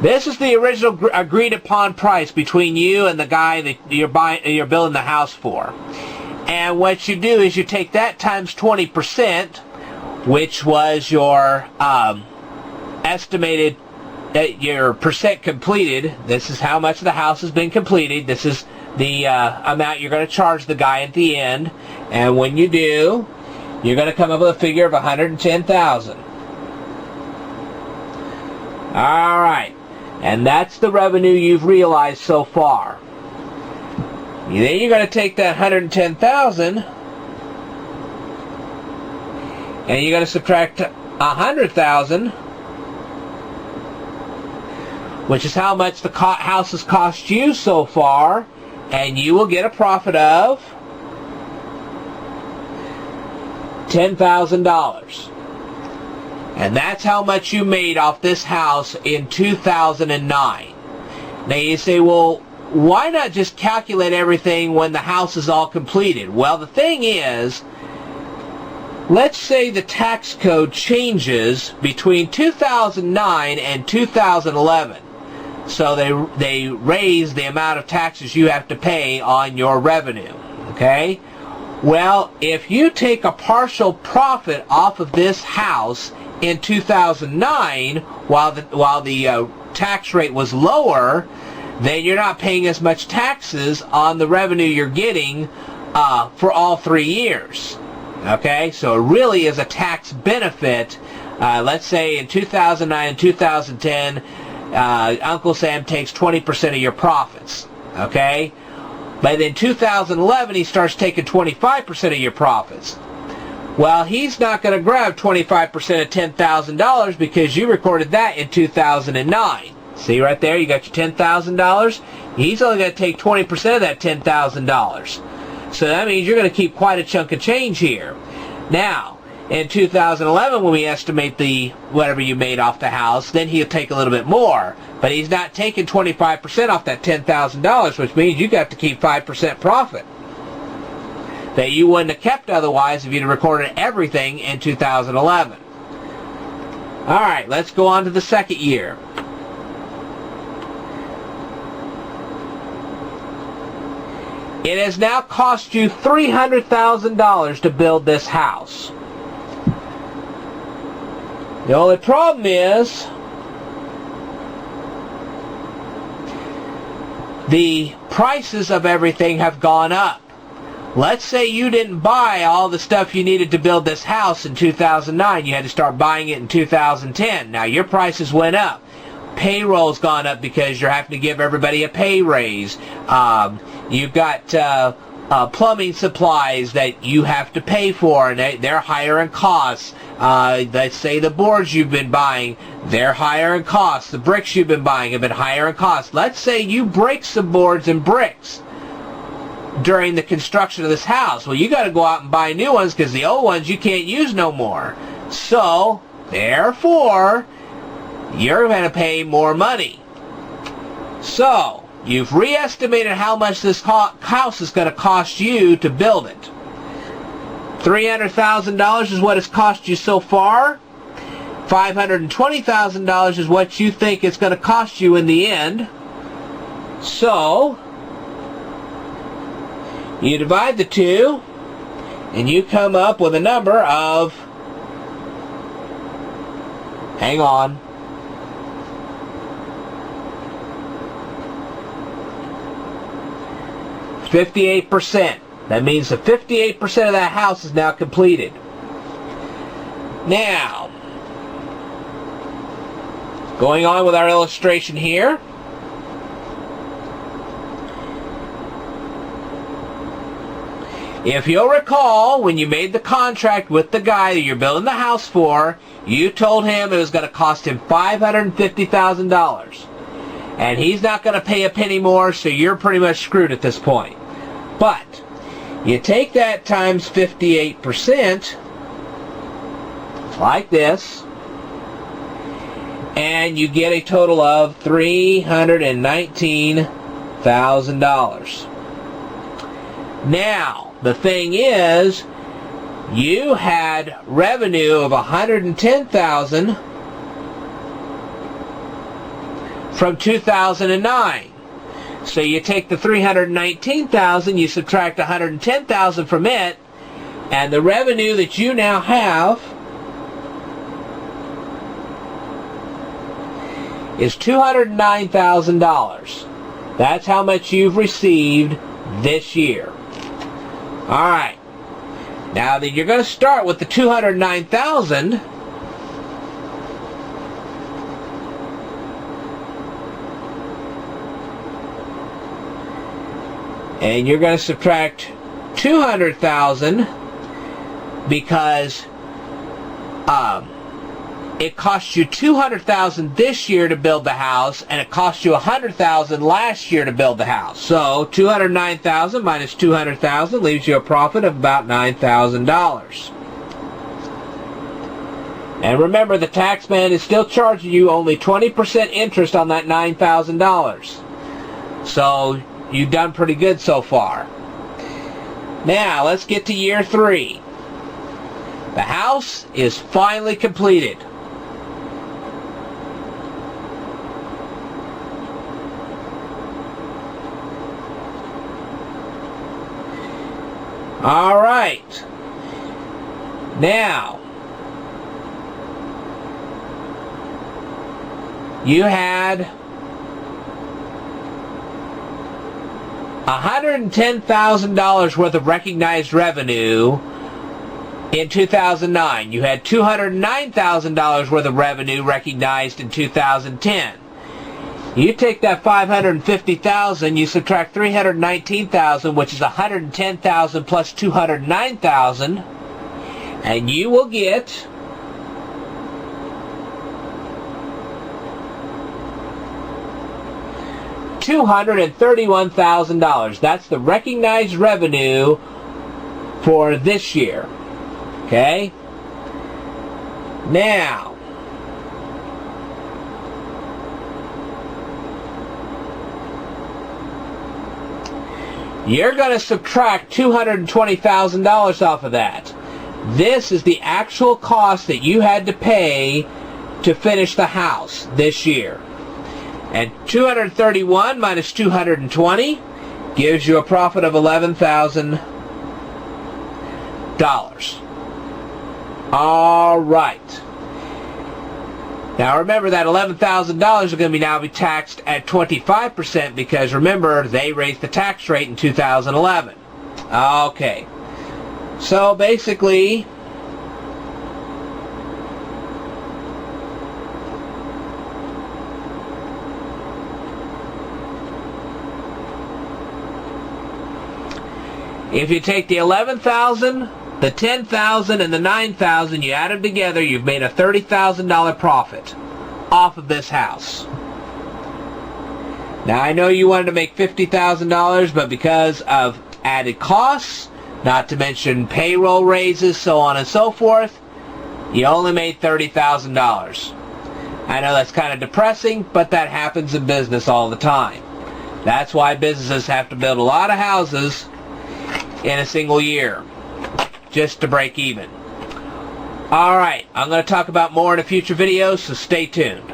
This is the original agreed upon price between you and the guy that you're building the house for. And what you do is you take that times 20%, which was your estimated, your percent completed. This is how much of the house has been completed. This is the amount you're going to charge the guy at the end. And when you do, you're going to come up with a figure of $110,000. All right. And that's the revenue you've realized so far. Then you're going to take that $110,000 and you're going to subtract $100,000, which is how much the house has cost you so far, and you will get a profit of $10,000. And that's how much you made off this house in 2009. Now you say, well, why not just calculate everything when the house is all completed? Well, the thing is, let's say the tax code changes between 2009 and 2011. So they raise the amount of taxes you have to pay on your revenue. Okay? Well, if you take a partial profit off of this house in 2009, while the tax rate was lower, then you're not paying as much taxes on the revenue you're getting for all 3 years. Okay, so it really is a tax benefit. Let's say in 2009 and 2010, Uncle Sam takes 20% of your profits. Okay, but in 2011 he starts taking 25% of your profits. Well, he's not going to grab 25% of $10,000 because you recorded that in 2009. See right there, you got your $10,000. He's only going to take 20% of that $10,000. So that means you're going to keep quite a chunk of change here. Now, in 2011, when we estimate the whatever you made off the house, then he'll take a little bit more. But he's not taking 25% off that $10,000, which means you got to keep 5% profit that you wouldn't have kept otherwise if you'd recorded everything in 2011. All right, let's go on to the second year. It has now cost you $300,000 to build this house. The only problem is the prices of everything have gone up. Let's say you didn't buy all the stuff you needed to build this house in 2009. You had to start buying it in 2010. Now your prices went up. Payroll's gone up because you're having to give everybody a pay raise. You've got plumbing supplies that you have to pay for, and they're higher in costs. Let's say the boards you've been buying, they're higher in costs. The bricks you've been buying have been higher in costs. Let's say you break some boards and bricks during the construction of this house. Well, you got to go out and buy new ones because the old ones you can't use no more. So, therefore, you're going to pay more money. So, you've re-estimated how much this house is going to cost you to build it. $300,000 is what it's cost you so far. $520,000 is what you think it's going to cost you in the end. So, you divide the two, and you come up with a number of, hang on, %. That means that 58% of that house is now completed. Now, going on with our illustration here. If you'll recall, when you made the contract with the guy that you're building the house for, you told him it was going to cost him $550,000. And he's not going to pay a penny more, so you're pretty much screwed at this point. But you take that times 58%, like this, and you get a total of $319,000. Now, the thing is, you had revenue of $110,000 from 2009. So you take the $319,000, you subtract $110,000 from it, and the revenue that you now have is $209,000. That's how much you've received this year. All right. Now that you're going to start with the $209,000, and you're going to subtract $200,000 because it cost you $200,000 this year to build the house, and it cost you $100,000 last year to build the house. So $209,000 minus $200,000 leaves you a profit of about $9,000. And remember, the tax man is still charging you only 20% interest on that $9,000. So you've done pretty good so far. Now let's get to year 3. The house is finally completed. All right. Now, you had $110,000 worth of recognized revenue in 2009. You had $209,000 worth of revenue recognized in 2010. You take that $550,000, you subtract $319,000, which is $110,000 plus $209,000, and you will get $231,000. That's the recognized revenue for this year. Okay? Now, you're going to subtract $220,000 off of that. This is the actual cost that you had to pay to finish the house this year. And 231 minus 220 gives you a profit of $11,000. All right. Now remember that $11,000 is going to now be taxed at 25% because remember they raised the tax rate in 2011. Okay. So basically, if you take the $11,000, the $10,000, and the $9,000, you add them together, you've made a $30,000 profit off of this house. Now, I know you wanted to make $50,000, but because of added costs, not to mention payroll raises, so on and so forth, you only made $30,000. I know that's kind of depressing, but that happens in business all the time. That's why businesses have to build a lot of houses in a single year, just to break even. Alright, I'm going to talk about more in a future video, so stay tuned.